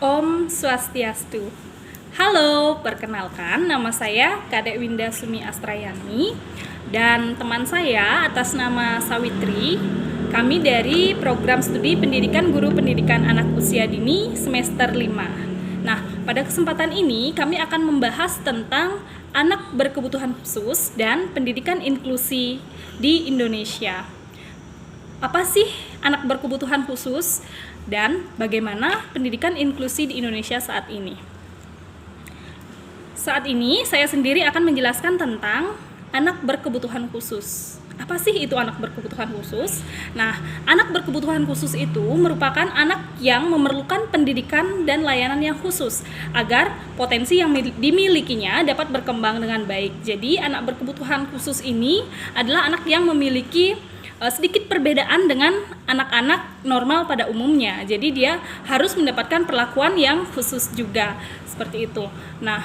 Om Swastiastu. Halo, perkenalkan nama saya Kadek Winda Sumi Astrayani dan teman saya atas nama Sawitri. Kami dari program studi pendidikan guru pendidikan anak usia dini semester 5. Nah, pada kesempatan ini kami akan membahas tentang anak berkebutuhan khusus dan pendidikan inklusi di Indonesia. Apa sih anak berkebutuhan khusus dan bagaimana pendidikan inklusi di Indonesia saat ini? Saat ini saya sendiri akan menjelaskan tentang anak berkebutuhan khusus. Apa sih itu anak berkebutuhan khusus? Nah, anak berkebutuhan khusus itu merupakan anak yang memerlukan pendidikan dan layanan yang khusus agar potensi yang dimilikinya dapat berkembang dengan baik. Jadi, anak berkebutuhan khusus ini adalah anak yang memiliki sedikit perbedaan dengan anak-anak normal pada umumnya. Jadi dia harus mendapatkan perlakuan yang khusus juga, seperti itu. Nah,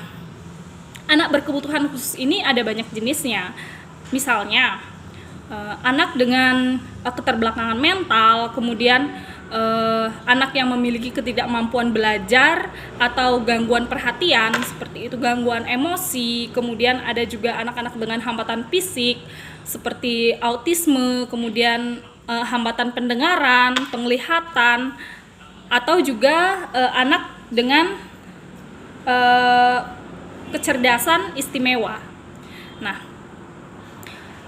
anak berkebutuhan khusus ini ada banyak jenisnya. Misalnya, anak dengan keterbelakangan mental, kemudian anak yang memiliki ketidakmampuan belajar atau gangguan perhatian, seperti itu, gangguan emosi. Kemudian ada juga anak-anak dengan hambatan fisik seperti autisme, kemudian hambatan pendengaran, penglihatan, atau juga anak dengan kecerdasan istimewa. Nah,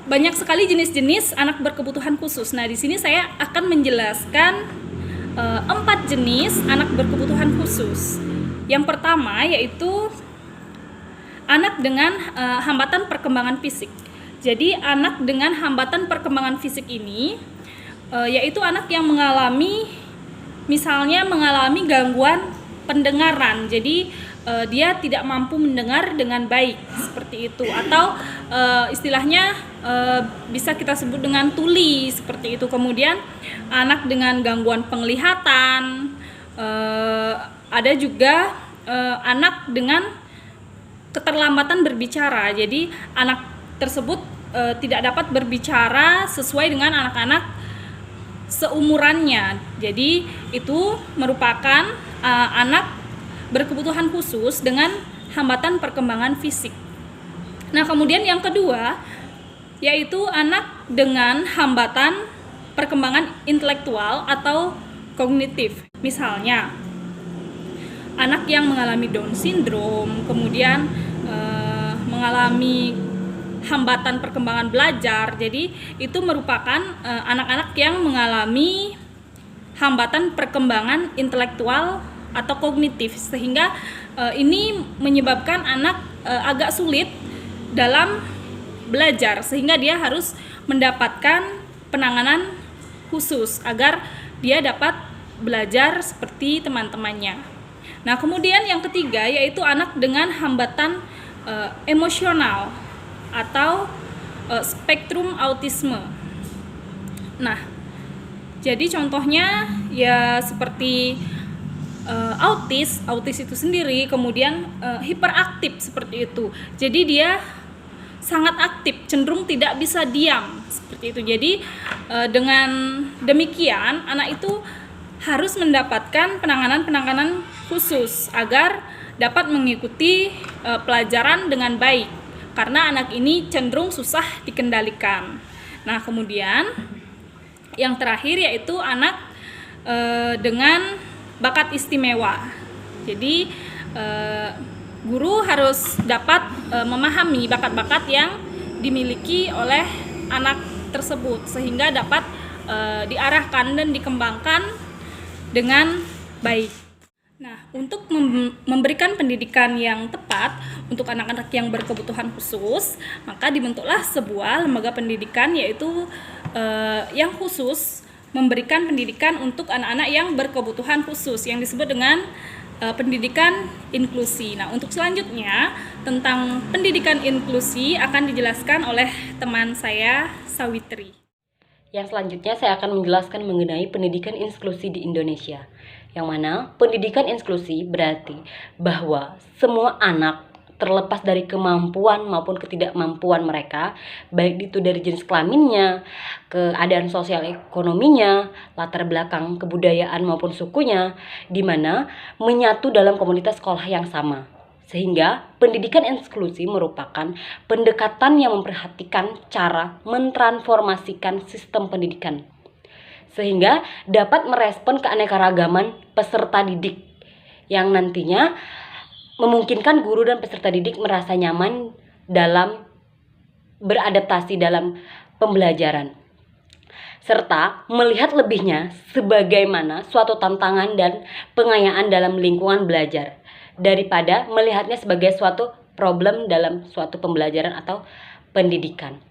banyak sekali jenis-jenis anak berkebutuhan khusus. Nah, di sini saya akan menjelaskan 4 jenis anak berkebutuhan khusus. Yang pertama yaitu anak dengan hambatan perkembangan fisik. Jadi anak dengan hambatan perkembangan fisik ini yaitu anak yang mengalami gangguan pendengaran. Jadi dia tidak mampu mendengar dengan baik, seperti itu, atau istilahnya bisa kita sebut dengan tuli, seperti itu. Kemudian anak dengan gangguan penglihatan, ada juga anak dengan keterlambatan berbicara. Jadi anak tersebut tidak dapat berbicara sesuai dengan anak-anak seumurannya. Jadi itu merupakan anak berkebutuhan khusus dengan hambatan perkembangan fisik. Nah, kemudian yang kedua yaitu anak dengan hambatan perkembangan intelektual atau kognitif. Misalnya anak yang mengalami Down syndrome, kemudian mengalami hambatan perkembangan belajar. Jadi itu merupakan anak-anak yang mengalami hambatan perkembangan intelektual atau kognitif, sehingga ini menyebabkan anak agak sulit dalam belajar, sehingga dia harus mendapatkan penanganan khusus agar dia dapat belajar seperti teman-temannya. Nah, kemudian yang ketiga yaitu anak dengan hambatan emosional atau spektrum autisme. Nah, jadi contohnya ya seperti autis itu sendiri, kemudian hiperaktif seperti itu. Jadi dia sangat aktif, cenderung tidak bisa diam, seperti itu. Jadi dengan demikian anak itu harus mendapatkan penanganan khusus agar dapat mengikuti pelajaran dengan baik, karena anak ini cenderung susah dikendalikan. Nah, kemudian yang terakhir yaitu anak dengan bakat istimewa. Jadi guru harus dapat memahami bakat-bakat yang dimiliki oleh anak tersebut sehingga dapat diarahkan dan dikembangkan dengan baik. Nah, untuk memberikan pendidikan yang tepat untuk anak-anak yang berkebutuhan khusus, maka dibentuklah sebuah lembaga pendidikan yaitu yang khusus memberikan pendidikan untuk anak-anak yang berkebutuhan khusus yang disebut dengan pendidikan inklusi. Nah, untuk selanjutnya tentang pendidikan inklusi akan dijelaskan oleh teman saya Sawitri. Yang selanjutnya saya akan menjelaskan mengenai pendidikan inklusi di Indonesia. Yang mana pendidikan inklusi berarti bahwa semua anak terlepas dari kemampuan maupun ketidakmampuan mereka, baik itu dari jenis kelaminnya, keadaan sosial ekonominya, latar belakang kebudayaan maupun sukunya, di mana menyatu dalam komunitas sekolah yang sama. Sehingga pendidikan inklusi merupakan pendekatan yang memperhatikan cara mentransformasikan sistem pendidikan, sehingga dapat merespon keanekaragaman peserta didik yang nantinya memungkinkan guru dan peserta didik merasa nyaman dalam beradaptasi dalam pembelajaran, serta melihat lebihnya sebagaimana suatu tantangan dan pengayaan dalam lingkungan belajar, daripada melihatnya sebagai suatu problem dalam suatu pembelajaran atau pendidikan.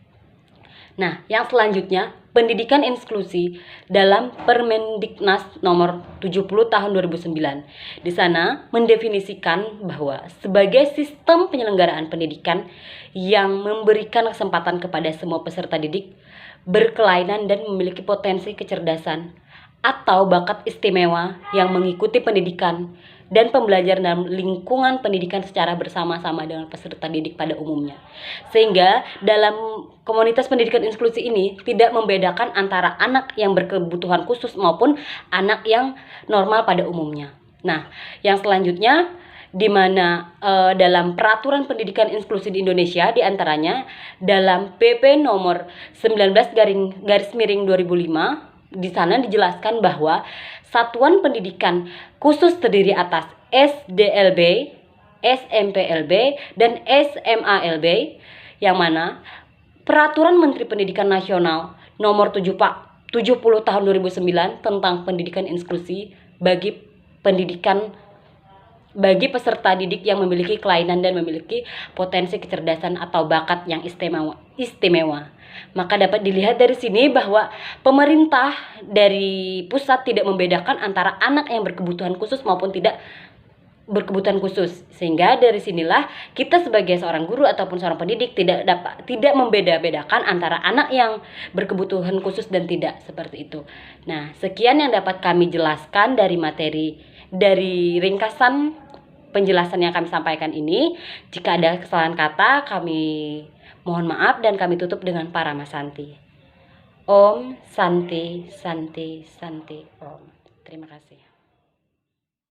Nah, yang selanjutnya, pendidikan inklusi dalam Permendiknas nomor 70 tahun 2009. Di sana mendefinisikan bahwa sebagai sistem penyelenggaraan pendidikan yang memberikan kesempatan kepada semua peserta didik berkelainan dan memiliki potensi kecerdasan atau bakat istimewa yang mengikuti pendidikan dan pembelajaran dalam lingkungan pendidikan secara bersama-sama dengan peserta didik pada umumnya. Sehingga dalam komunitas pendidikan inklusi ini tidak membedakan antara anak yang berkebutuhan khusus maupun anak yang normal pada umumnya. Nah, yang selanjutnya di mana dalam peraturan pendidikan inklusi di Indonesia, diantaranya dalam PP nomor 19/2005, di sana dijelaskan bahwa satuan pendidikan khusus terdiri atas SDLB, SMPLB, dan SMALB, yang mana Peraturan Menteri Pendidikan Nasional nomor 70 tahun 2009 tentang pendidikan inklusi bagi peserta didik yang memiliki kelainan dan memiliki potensi kecerdasan atau bakat yang istimewa. Maka dapat dilihat dari sini bahwa pemerintah dari pusat tidak membedakan antara anak yang berkebutuhan khusus maupun tidak berkebutuhan khusus. Sehingga dari sinilah kita sebagai seorang guru ataupun seorang pendidik tidak membeda-bedakan antara anak yang berkebutuhan khusus dan tidak, seperti itu. Nah, sekian yang dapat kami jelaskan dari ringkasan penjelasan yang kami sampaikan ini. Jika ada kesalahan kata, kami mohon maaf dan kami tutup dengan Parama Santi. Om Santi Santi Santi Om. Terima kasih.